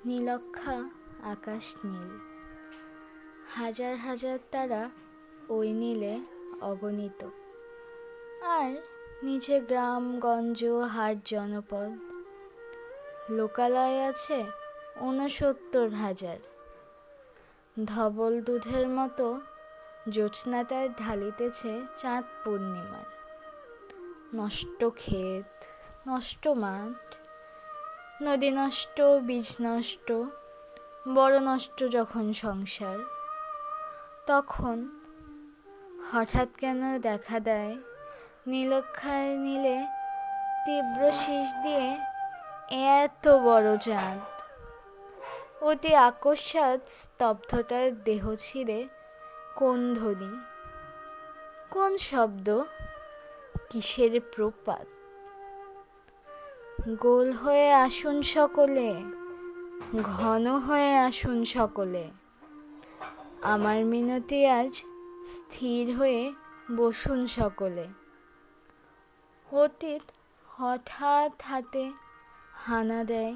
নীলক্ষা আকাশ নীল, হাজার হাজার তারা ওই নীলে অগণিত। আর নিচে গ্রামগঞ্জ হাট জনপদ, লোকালয় আছে ৬৯,০০০। ধবল দুধের মতো জ্যোৎস্নাটায় ঢালিতেছে চাঁদ পূর্ণিমার। নষ্ট ক্ষেত, নষ্ট মাঠ, নদী নষ্ট, বীজ নষ্ট, বড় নষ্ট যখন সংসার, তখন হঠাৎ কেন দেখা দেয় নীলক্ষার নীলে তীব্র শীষ দিয়ে এত বড় চাঁদ। অতি আকস্মাৎ স্তব্ধতার দেহ ছিঁড়ে কোন ধ্বনি, কোন শব্দ, কিসের প্রপাত? গোল হয়ে আসুন সকলে, ঘন হয়ে আসুন সকলে, আমার মিনতি আজ স্থির হয়ে বসুন সকলে। অতীত হঠাৎ হাতে হানা দেয়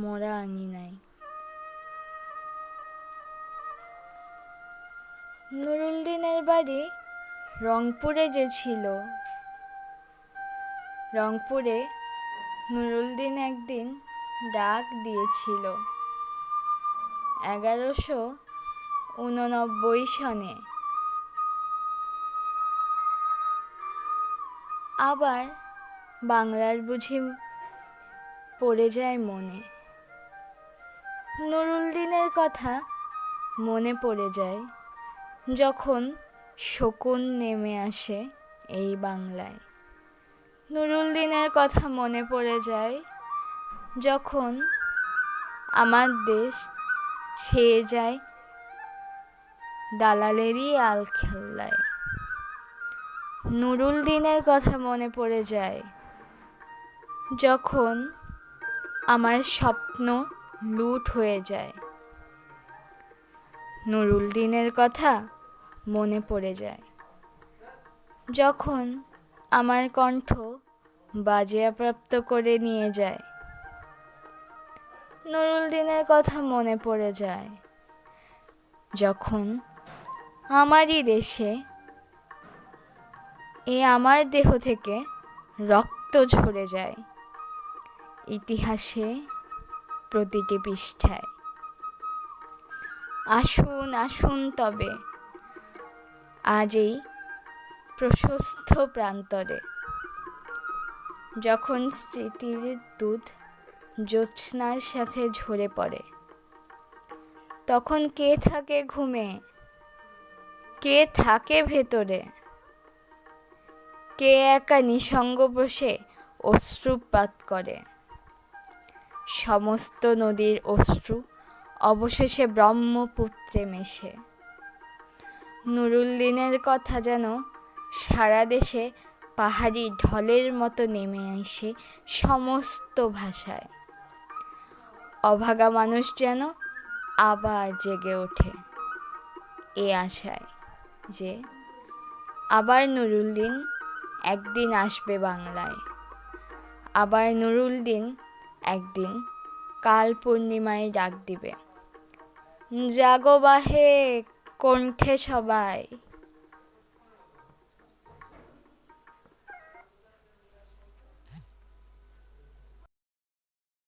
মরা আঙিনায়। নুরুলদিনের বাড়ি রংপুরে যে ছিল, রংপুরে নুরুলদিন একদিন ডাক দিয়েছিল ১১৮৯ সনে। আবার বাংলার বুঝি পড়ে যায় মনে, নুরুলদিনের কথা মনে পড়ে যায় যখন শকুন নেমে আসে এই বাংলায়। নুরুলদিনের কথা মনে পড়ে যায় যখন আমার দেশ ছেয়ে যায় দালালেরই আলখেল্লায়। নুরুলদিনের কথা মনে পড়ে যায় যখন আমার স্বপ্ন লুট হয়ে যায়। নুরুলদিনের কথা মনে পড়ে যায় যখন আমার কণ্ঠ বাজেয়াপ্ত করে নিয়ে যায়। নুরুলদিনের কথা মনে পড়ে যায় যখন আমারই দেশে আমার দেহ থেকে রক্ত ঝরে যায় ইতিহাসে প্রতিটি পৃষ্ঠায়। আসুন আসুন তবে আজ এই প্রশস্ত প্রান্তরে, যখন স্মৃতির দুধ জ্যোৎস্নার সাথে ঝরে পড়ে, তখন কে থাকে ঘুমে, কে থাকে ভেতরে, কে একা নিঃসঙ্গ বসে অশ্রুপাত করে। সমস্ত নদীর অশ্রু অবশেষে ব্রহ্মপুত্রে মেশে। নুরুলদিনের কথা যেন সারা দেশে পাহাড়ি ঢলের মতো নেমে আসে সমস্ত ভাষায়। অভাগা মানুষ যেন আবার জেগে ওঠে এ আশায় যে আবার নুরুলদিন একদিন আসবে বাংলায়। আবার নুরুলদিন একদিন কাল পূর্ণিমায় ডাক দিবে, জাগো বাহে কণ্ঠে সবাই।